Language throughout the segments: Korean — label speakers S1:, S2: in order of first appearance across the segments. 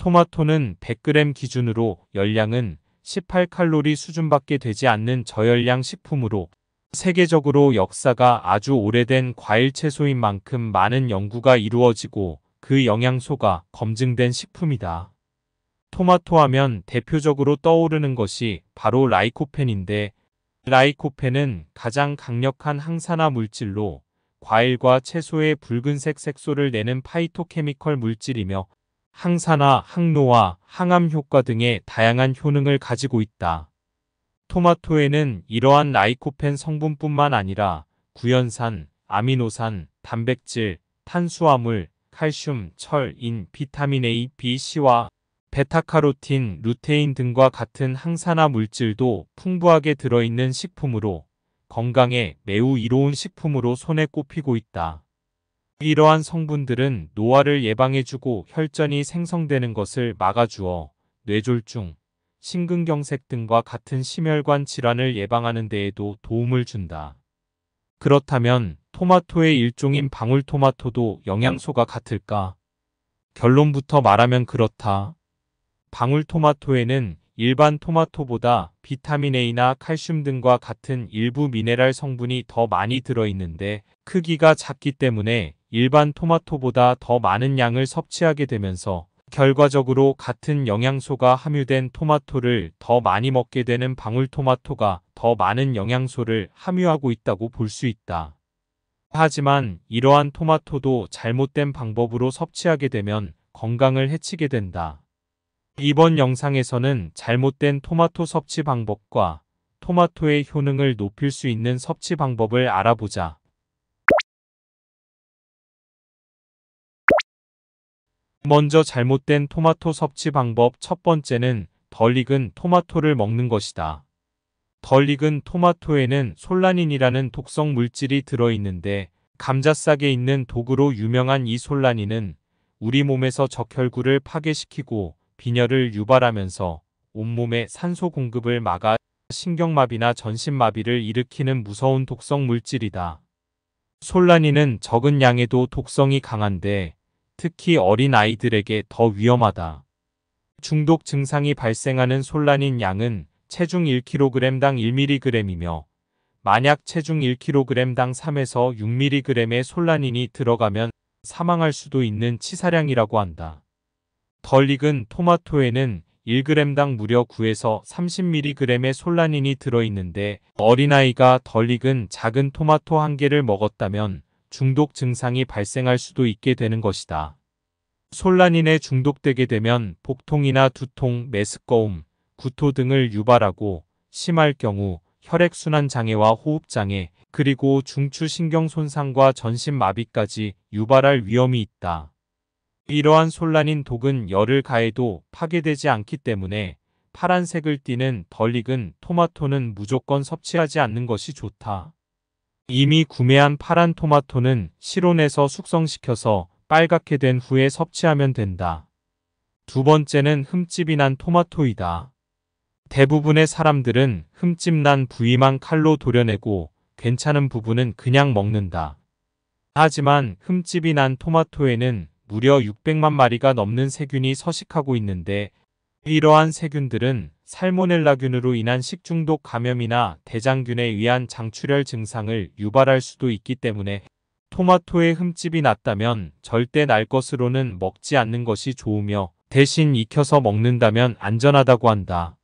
S1: 토마토는 100g 기준으로 열량은 18칼로리 수준밖에 되지 않는 저열량 식품으로 세계적으로 역사가 아주 오래된 과일 채소인 만큼 많은 연구가 이루어지고 그 영양소가 검증된 식품이다. 토마토 하면 대표적으로 떠오르는 것이 바로 라이코펜인데, 라이코펜은 가장 강력한 항산화 물질로 과일과 채소의 붉은색 색소를 내는 파이토케미컬 물질이며 항산화, 항노화, 항암 효과 등의 다양한 효능을 가지고 있다. 토마토에는 이러한 라이코펜 성분뿐만 아니라 구연산, 아미노산, 단백질, 탄수화물, 칼슘, 철, 인, 비타민 A, B, C와 베타카로틴, 루테인 등과 같은 항산화 물질도 풍부하게 들어있는 식품으로 건강에 매우 이로운 식품으로 손에 꼽히고 있다. 이러한 성분들은 노화를 예방해주고 혈전이 생성되는 것을 막아주어 뇌졸중, 심근경색 등과 같은 심혈관 질환을 예방하는 데에도 도움을 준다. 그렇다면 토마토의 일종인 방울토마토도 영양소가 같을까? 결론부터 말하면 그렇다. 방울토마토에는 일반 토마토보다 비타민 A나 칼슘 등과 같은 일부 미네랄 성분이 더 많이 들어있는데 크기가 작기 때문에 일반 토마토보다 더 많은 양을 섭취하게 되면서 결과적으로 같은 영양소가 함유된 토마토를 더 많이 먹게 되는 방울토마토가 더 많은 영양소를 함유하고 있다고 볼 수 있다. 하지만 이러한 토마토도 잘못된 방법으로 섭취하게 되면 건강을 해치게 된다. 이번 영상에서는 잘못된 토마토 섭취 방법과 토마토의 효능을 높일 수 있는 섭취 방법을 알아보자. 먼저 잘못된 토마토 섭취 방법 첫 번째는 덜 익은 토마토를 먹는 것이다. 덜 익은 토마토에는 솔라닌이라는 독성 물질이 들어있는데 감자싹에 있는 독으로 유명한 이 솔라닌은 우리 몸에서 적혈구를 파괴시키고 빈혈을 유발하면서 온몸의 산소 공급을 막아 신경마비나 전신마비를 일으키는 무서운 독성 물질이다. 솔라닌은 적은 양에도 독성이 강한데 특히 어린 아이들에게 더 위험하다. 중독 증상이 발생하는 솔라닌 양은 체중 1kg당 1mg이며 만약 체중 1kg당 3에서 6mg의 솔라닌이 들어가면 사망할 수도 있는 치사량이라고 한다. 덜 익은 토마토에는 1g당 무려 9에서 30mg의 솔라닌이 들어있는데 어린아이가 덜 익은 작은 토마토 한 개를 먹었다면 중독 증상이 발생할 수도 있게 되는 것이다. 솔라닌에 중독되게 되면 복통이나 두통, 메스꺼움, 구토 등을 유발하고 심할 경우 혈액순환 장애와 호흡장애, 그리고 중추신경 손상과 전신마비까지 유발할 위험이 있다. 이러한 솔라닌 독은 열을 가해도 파괴되지 않기 때문에 파란색을 띠는 덜 익은 토마토는 무조건 섭취하지 않는 것이 좋다. 이미 구매한 파란 토마토는 실온에서 숙성시켜서 빨갛게 된 후에 섭취하면 된다. 두 번째는 흠집이 난 토마토이다. 대부분의 사람들은 흠집 난 부위만 칼로 도려내고 괜찮은 부분은 그냥 먹는다. 하지만 흠집이 난 토마토에는 무려 600만 마리가 넘는 세균이 서식하고 있는데 이러한 세균들은 살모넬라균으로 인한 식중독 감염이나 대장균에 의한 장출혈 증상을 유발할 수도 있기 때문에 토마토에 흠집이 났다면 절대 날 것으로는 먹지 않는 것이 좋으며 대신 익혀서 먹는다면 안전하다고 한다.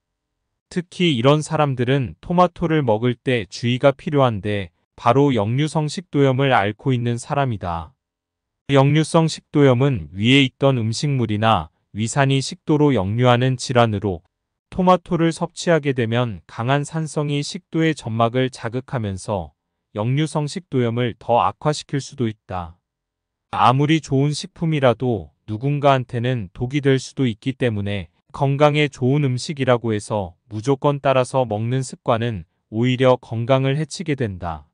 S1: 특히 이런 사람들은 토마토를 먹을 때 주의가 필요한데 바로 역류성 식도염을 앓고 있는 사람이다. 역류성 식도염은 위에 있던 음식물이나 위산이 식도로 역류하는 질환으로 토마토를 섭취하게 되면 강한 산성이 식도의 점막을 자극하면서 역류성 식도염을 더 악화시킬 수도 있다. 아무리 좋은 식품이라도 누군가한테는 독이 될 수도 있기 때문에 건강에 좋은 음식이라고 해서 무조건 따라서 먹는 습관은 오히려 건강을 해치게 된다.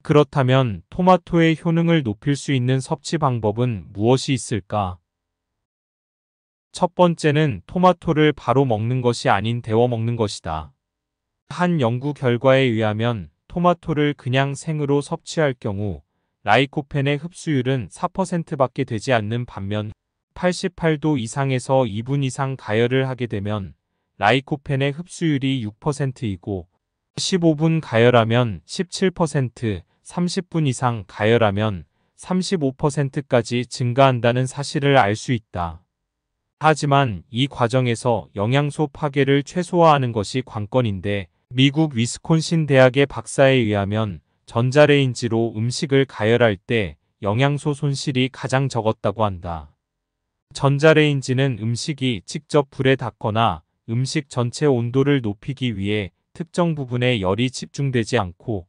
S1: 그렇다면 토마토의 효능을 높일 수 있는 섭취 방법은 무엇이 있을까? 첫 번째는 토마토를 바로 먹는 것이 아닌 데워 먹는 것이다. 한 연구 결과에 의하면 토마토를 그냥 생으로 섭취할 경우 라이코펜의 흡수율은 4%밖에 되지 않는 반면 88도 이상에서 2분 이상 가열을 하게 되면 라이코펜의 흡수율이 6%이고 15분 가열하면 17%, 30분 이상 가열하면 35%까지 증가한다는 사실을 알 수 있다. 하지만 이 과정에서 영양소 파괴를 최소화하는 것이 관건인데 미국 위스콘신 대학의 박사에 의하면 전자레인지로 음식을 가열할 때 영양소 손실이 가장 적었다고 한다. 전자레인지는 음식이 직접 불에 닿거나 음식 전체 온도를 높이기 위해 특정 부분에 열이 집중되지 않고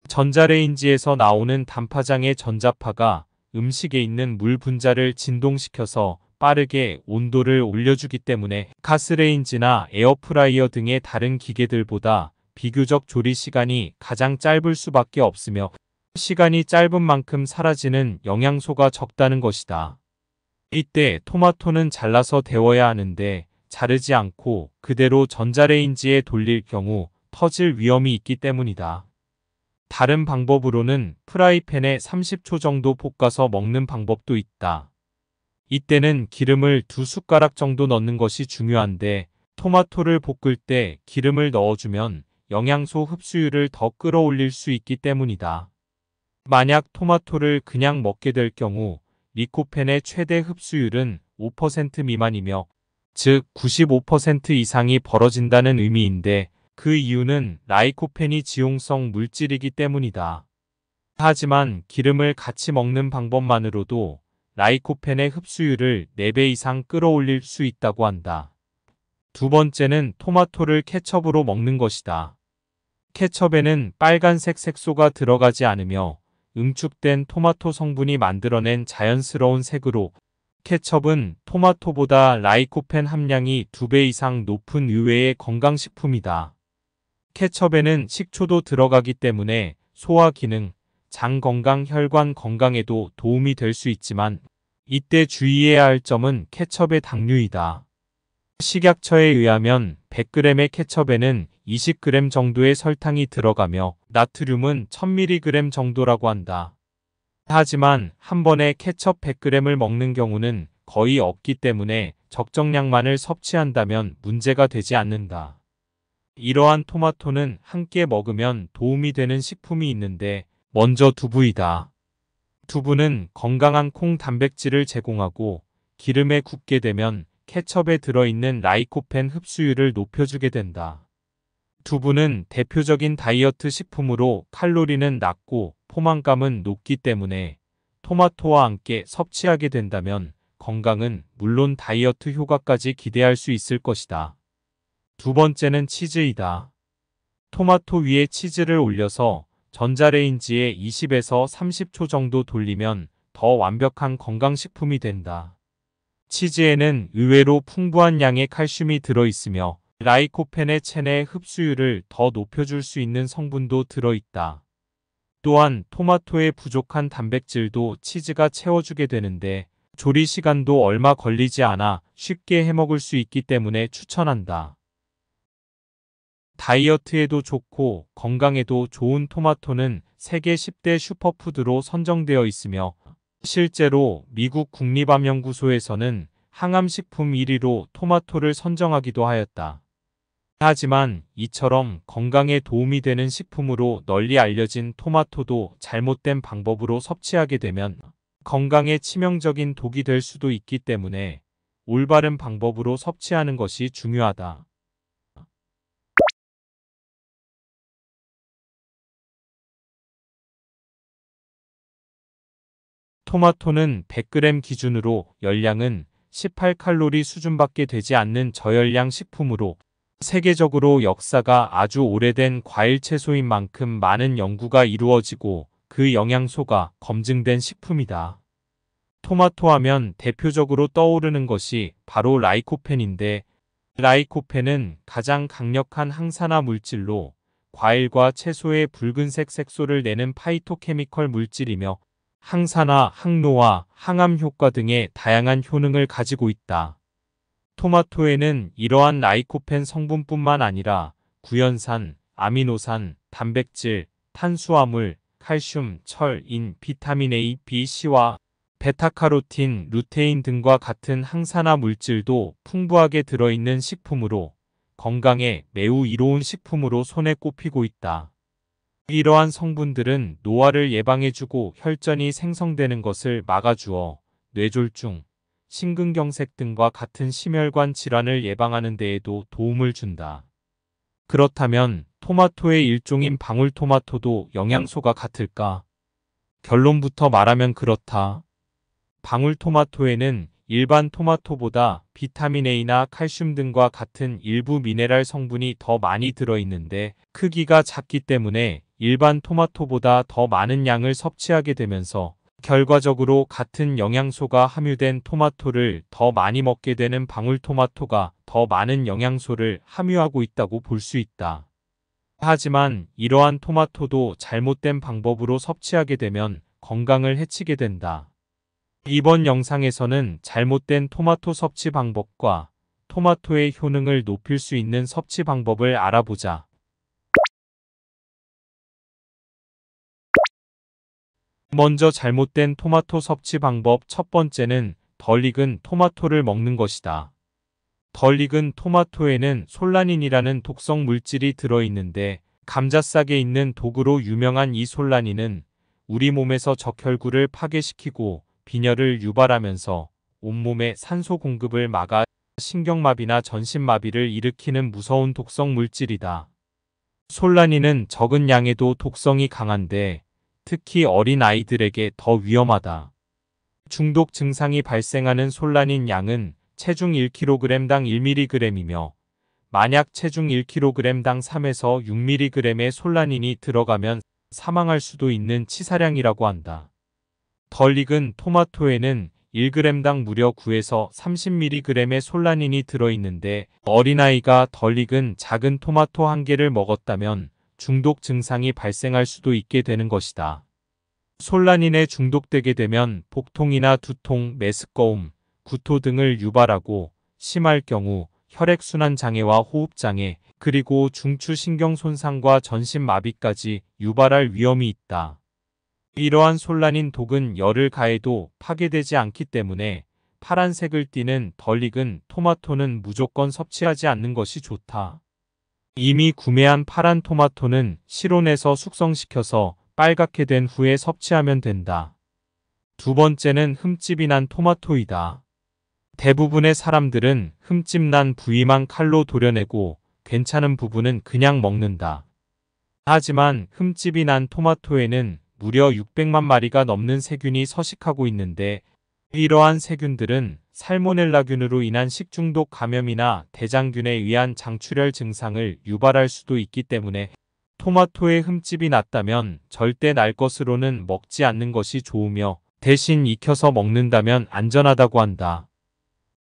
S1: 전자레인지에서 나오는 단파장의 전자파가 음식에 있는 물 분자를 진동시켜서 빠르게 온도를 올려주기 때문에 가스레인지나 에어프라이어 등의 다른 기계들보다 비교적 조리 시간이 가장 짧을 수밖에 없으며 시간이 짧은 만큼 사라지는 영양소가 적다는 것이다. 이때 토마토는 잘라서 데워야 하는데 자르지 않고 그대로 전자레인지에 돌릴 경우 터질 위험이 있기 때문이다. 다른 방법으로는 프라이팬에 30초 정도 볶아서 먹는 방법도 있다. 이때는 기름을 2숟가락 정도 넣는 것이 중요한데 토마토를 볶을 때 기름을 넣어주면 영양소 흡수율을 더 끌어올릴 수 있기 때문이다. 만약 토마토를 그냥 먹게 될 경우 리코펜의 최대 흡수율은 5% 미만이며 즉 95% 이상이 벌어진다는 의미인데 그 이유는 라이코펜이 지용성 물질이기 때문이다. 하지만 기름을 같이 먹는 방법만으로도 라이코펜의 흡수율을 4배 이상 끌어올릴 수 있다고 한다. 두 번째는 토마토를 케첩으로 먹는 것이다. 케첩에는 빨간색 색소가 들어가지 않으며 응축된 토마토 성분이 만들어낸 자연스러운 색으로 케첩은 토마토보다 라이코펜 함량이 2배 이상 높은 의외의 건강식품이다. 케첩에는 식초도 들어가기 때문에 소화 기능, 장 건강, 혈관 건강에도 도움이 될 수 있지만 이때 주의해야 할 점은 케첩의 당류이다. 식약처에 의하면 100g의 케첩에는 20g 정도의 설탕이 들어가며 나트륨은 1000mg 정도라고 한다. 하지만 한 번에 케첩 100g을 먹는 경우는 거의 없기 때문에 적정량만을 섭취한다면 문제가 되지 않는다. 이러한 토마토는 함께 먹으면 도움이 되는 식품이 있는데 먼저 두부이다. 두부는 건강한 콩 단백질을 제공하고 기름에 굽게 되면 케첩에 들어있는 라이코펜 흡수율을 높여주게 된다. 두부는 대표적인 다이어트 식품으로 칼로리는 낮고 포만감은 높기 때문에 토마토와 함께 섭취하게 된다면 건강은 물론 다이어트 효과까지 기대할 수 있을 것이다. 두 번째는 치즈이다. 토마토 위에 치즈를 올려서 전자레인지에 20에서 30초 정도 돌리면 더 완벽한 건강식품이 된다. 치즈에는 의외로 풍부한 양의 칼슘이 들어있으며 라이코펜의 체내 흡수율을 더 높여줄 수 있는 성분도 들어있다. 또한 토마토의 부족한 단백질도 치즈가 채워주게 되는데 조리 시간도 얼마 걸리지 않아 쉽게 해먹을 수 있기 때문에 추천한다. 다이어트에도 좋고 건강에도 좋은 토마토는 세계 10대 슈퍼푸드로 선정되어 있으며 실제로 미국 국립암연구소에서는 항암식품 1위로 토마토를 선정하기도 하였다. 하지만 이처럼 건강에 도움이 되는 식품으로 널리 알려진 토마토도 잘못된 방법으로 섭취하게 되면 건강에 치명적인 독이 될 수도 있기 때문에 올바른 방법으로 섭취하는 것이 중요하다. 토마토는 100g 기준으로 열량은 18칼로리 수준밖에 되지 않는 저열량 식품으로 세계적으로 역사가 아주 오래된 과일 채소인 만큼 많은 연구가 이루어지고 그 영양소가 검증된 식품이다. 토마토 하면 대표적으로 떠오르는 것이 바로 라이코펜인데 라이코펜은 가장 강력한 항산화 물질로 과일과 채소의 붉은색 색소를 내는 파이토케미컬 물질이며 항산화, 항노화, 항암 효과 등의 다양한 효능을 가지고 있다. 토마토에는 이러한 라이코펜 성분뿐만 아니라 구연산, 아미노산, 단백질, 탄수화물, 칼슘, 철, 인, 비타민 A, B, C와 베타카로틴, 루테인 등과 같은 항산화 물질도 풍부하게 들어있는 식품으로 건강에 매우 이로운 식품으로 손에 꼽히고 있다. 이러한 성분들은 노화를 예방해주고 혈전이 생성되는 것을 막아주어 뇌졸중, 심근경색 등과 같은 심혈관 질환을 예방하는 데에도 도움을 준다. 그렇다면 토마토의 일종인 방울토마토도 영양소가 같을까? 결론부터 말하면 그렇다. 방울토마토에는 일반 토마토보다 비타민 A나 칼슘 등과 같은 일부 미네랄 성분이 더 많이 들어있는데 크기가 작기 때문에 일반 토마토보다 더 많은 양을 섭취하게 되면서 결과적으로 같은 영양소가 함유된 토마토를 더 많이 먹게 되는 방울토마토가 더 많은 영양소를 함유하고 있다고 볼 수 있다. 하지만 이러한 토마토도 잘못된 방법으로 섭취하게 되면 건강을 해치게 된다. 이번 영상에서는 잘못된 토마토 섭취 방법과 토마토의 효능을 높일 수 있는 섭취 방법을 알아보자. 먼저 잘못된 토마토 섭취 방법 첫 번째는 덜 익은 토마토를 먹는 것이다. 덜 익은 토마토에는 솔라닌이라는 독성 물질이 들어있는데 감자싹에 있는 독으로 유명한 이 솔라닌은 우리 몸에서 적혈구를 파괴시키고 빈혈을 유발하면서 온몸의 산소 공급을 막아 신경마비나 전신마비를 일으키는 무서운 독성 물질이다. 솔라닌은 적은 양에도 독성이 강한데 특히 어린 아이들에게 더 위험하다. 중독 증상이 발생하는 솔라닌 양은 체중 1kg당 1mg이며 만약 체중 1kg당 3에서 6mg의 솔라닌이 들어가면 사망할 수도 있는 치사량이라고 한다. 덜 익은 토마토에는 1g당 무려 9에서 30mg의 솔라닌이 들어있는데 어린아이가 덜 익은 작은 토마토 한 개를 먹었다면 중독 증상이 발생할 수도 있게 되는 것이다. 솔라닌에 중독되게 되면 복통이나 두통, 메스꺼움, 구토 등을 유발하고 심할 경우 혈액순환 장애와 호흡장애, 그리고 중추신경 손상과 전신마비까지 유발할 위험이 있다. 이러한 솔라닌 독은 열을 가해도 파괴되지 않기 때문에 파란색을 띠는 덜 익은 토마토는 무조건 섭취하지 않는 것이 좋다. 이미 구매한 파란 토마토는 실온에서 숙성시켜서 빨갛게 된 후에 섭취하면 된다. 두 번째는 흠집이 난 토마토이다. 대부분의 사람들은 흠집 난 부위만 칼로 도려내고 괜찮은 부분은 그냥 먹는다. 하지만 흠집이 난 토마토에는 무려 600만 마리가 넘는 세균이 서식하고 있는데 이러한 세균들은 살모넬라균으로 인한 식중독 감염이나 대장균에 의한 장출혈 증상을 유발할 수도 있기 때문에 토마토에 흠집이 났다면 절대 날 것으로는 먹지 않는 것이 좋으며 대신 익혀서 먹는다면 안전하다고 한다.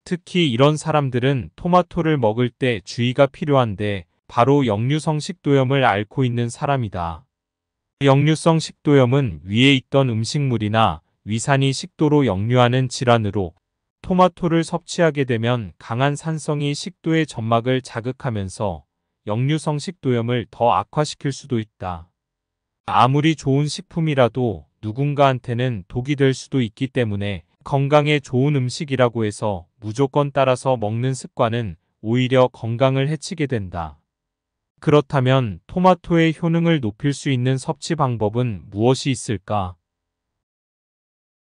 S1: 특히 이런 사람들은 토마토를 먹을 때 주의가 필요한데 바로 역류성 식도염을 앓고 있는 사람이다. 역류성 식도염은 위에 있던 음식물이나 위산이 식도로 역류하는 질환으로 토마토를 섭취하게 되면 강한 산성이 식도의 점막을 자극하면서 역류성 식도염을 더 악화시킬 수도 있다. 아무리 좋은 식품이라도 누군가한테는 독이 될 수도 있기 때문에 건강에 좋은 음식이라고 해서 무조건 따라서 먹는 습관은 오히려 건강을 해치게 된다. 그렇다면 토마토의 효능을 높일 수 있는 섭취 방법은 무엇이 있을까?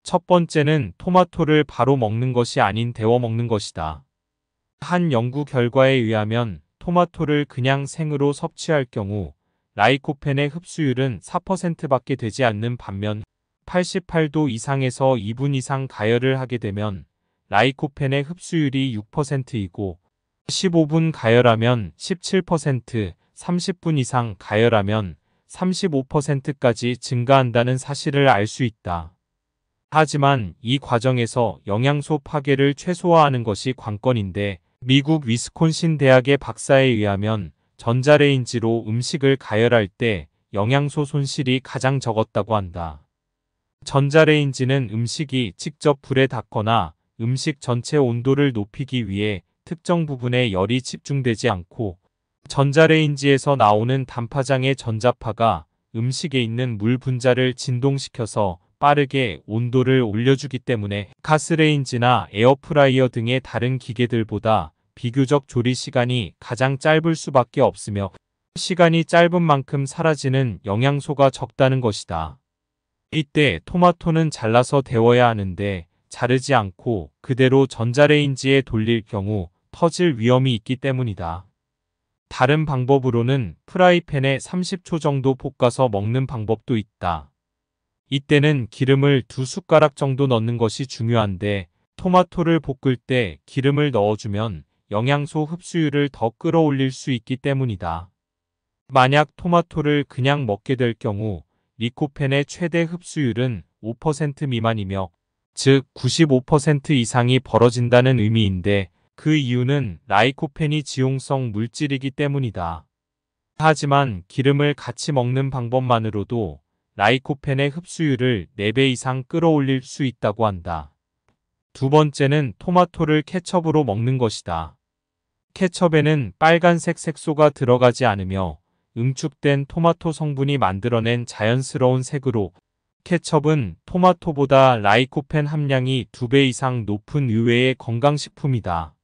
S1: 첫 번째는 토마토를 바로 먹는 것이 아닌 데워 먹는 것이다. 한 연구 결과에 의하면 토마토를 그냥 생으로 섭취할 경우 라이코펜의 흡수율은 4%밖에 되지 않는 반면 88도 이상에서 2분 이상 가열을 하게 되면 라이코펜의 흡수율이 6%이고 15분 가열하면 17%, 30분 이상 가열하면 35%까지 증가한다는 사실을 알 수 있다. 하지만 이 과정에서 영양소 파괴를 최소화하는 것이 관건인데 미국 위스콘신 대학의 박사에 의하면 전자레인지로 음식을 가열할 때 영양소 손실이 가장 적었다고 한다. 전자레인지는 음식이 직접 불에 닿거나 음식 전체 온도를 높이기 위해 특정 부분에 열이 집중되지 않고 전자레인지에서 나오는 단파장의 전자파가 음식에 있는 물 분자를 진동시켜서 빠르게 온도를 올려주기 때문에 가스레인지나 에어프라이어 등의 다른 기계들보다 비교적 조리 시간이 가장 짧을 수밖에 없으며 시간이 짧은 만큼 사라지는 영양소가 적다는 것이다. 이때 토마토는 잘라서 데워야 하는데 자르지 않고 그대로 전자레인지에 돌릴 경우 터질 위험이 있기 때문이다. 다른 방법으로는 프라이팬에 30초 정도 볶아서 먹는 방법도 있다. 이때는 기름을 2숟가락 정도 넣는 것이 중요한데 토마토를 볶을 때 기름을 넣어주면 영양소 흡수율을 더 끌어올릴 수 있기 때문이다. 만약 토마토를 그냥 먹게 될 경우 리코펜의 최대 흡수율은 5% 미만이며 즉 95% 이상이 벌어진다는 의미인데 그 이유는 라이코펜이 지용성 물질이기 때문이다. 하지만 기름을 같이 먹는 방법만으로도 라이코펜의 흡수율을 4배 이상 끌어올릴 수 있다고 한다. 두 번째는 토마토를 케첩으로 먹는 것이다. 케첩에는 빨간색 색소가 들어가지 않으며 응축된 토마토 성분이 만들어낸 자연스러운 색으로 케첩은 토마토보다 라이코펜 함량이 2배 이상 높은 의외의 건강식품이다.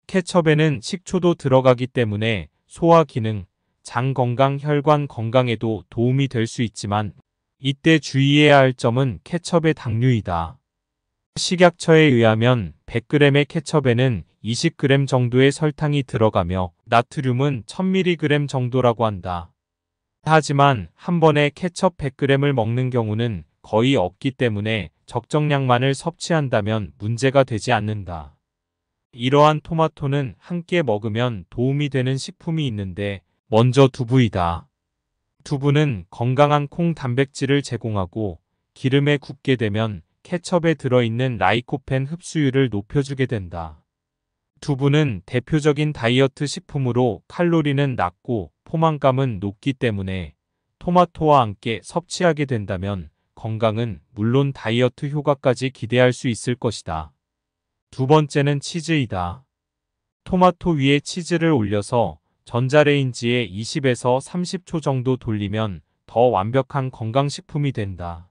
S1: 케첩에는 식초도 들어가기 때문에 소화 기능, 장 건강, 혈관 건강에도 도움이 될 수 있지만 이때 주의해야 할 점은 케첩의 당류이다. 식약처에 의하면 100g의 케첩에는 20g 정도의 설탕이 들어가며 나트륨은 1000mg 정도라고 한다. 하지만 한 번에 케첩 100g을 먹는 경우는 거의 없기 때문에 적정량만을 섭취한다면 문제가 되지 않는다. 이러한 토마토는 함께 먹으면 도움이 되는 식품이 있는데 먼저 두부이다. 두부는 건강한 콩 단백질을 제공하고 기름에 굽게 되면 케첩에 들어있는 라이코펜 흡수율을 높여주게 된다. 두부는 대표적인 다이어트 식품으로 칼로리는 낮고 포만감은 높기 때문에 토마토와 함께 섭취하게 된다면 건강은 물론 다이어트 효과까지 기대할 수 있을 것이다. 두 번째는 치즈이다. 토마토 위에 치즈를 올려서 전자레인지에 20에서 30초 정도 돌리면 더 완벽한 건강식품이 된다.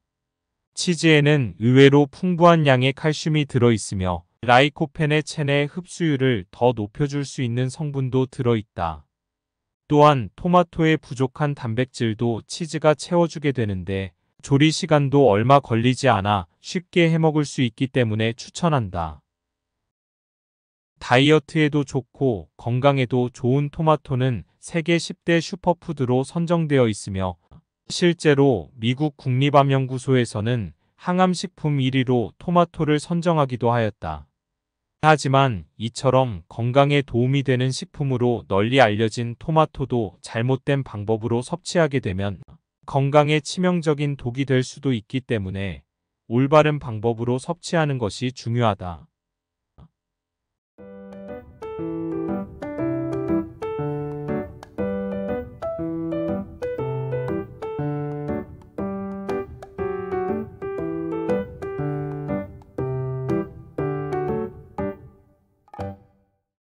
S1: 치즈에는 의외로 풍부한 양의 칼슘이 들어있으며 라이코펜의 체내 흡수율을 더 높여줄 수 있는 성분도 들어있다. 또한 토마토의 부족한 단백질도 치즈가 채워주게 되는데 조리 시간도 얼마 걸리지 않아 쉽게 해먹을 수 있기 때문에 추천한다. 다이어트에도 좋고 건강에도 좋은 토마토는 세계 10대 슈퍼푸드로 선정되어 있으며 실제로 미국 국립암연구소에서는 항암식품 1위로 토마토를 선정하기도 하였다. 하지만 이처럼 건강에 도움이 되는 식품으로 널리 알려진 토마토도 잘못된 방법으로 섭취하게 되면 건강에 치명적인 독이 될 수도 있기 때문에 올바른 방법으로 섭취하는 것이 중요하다.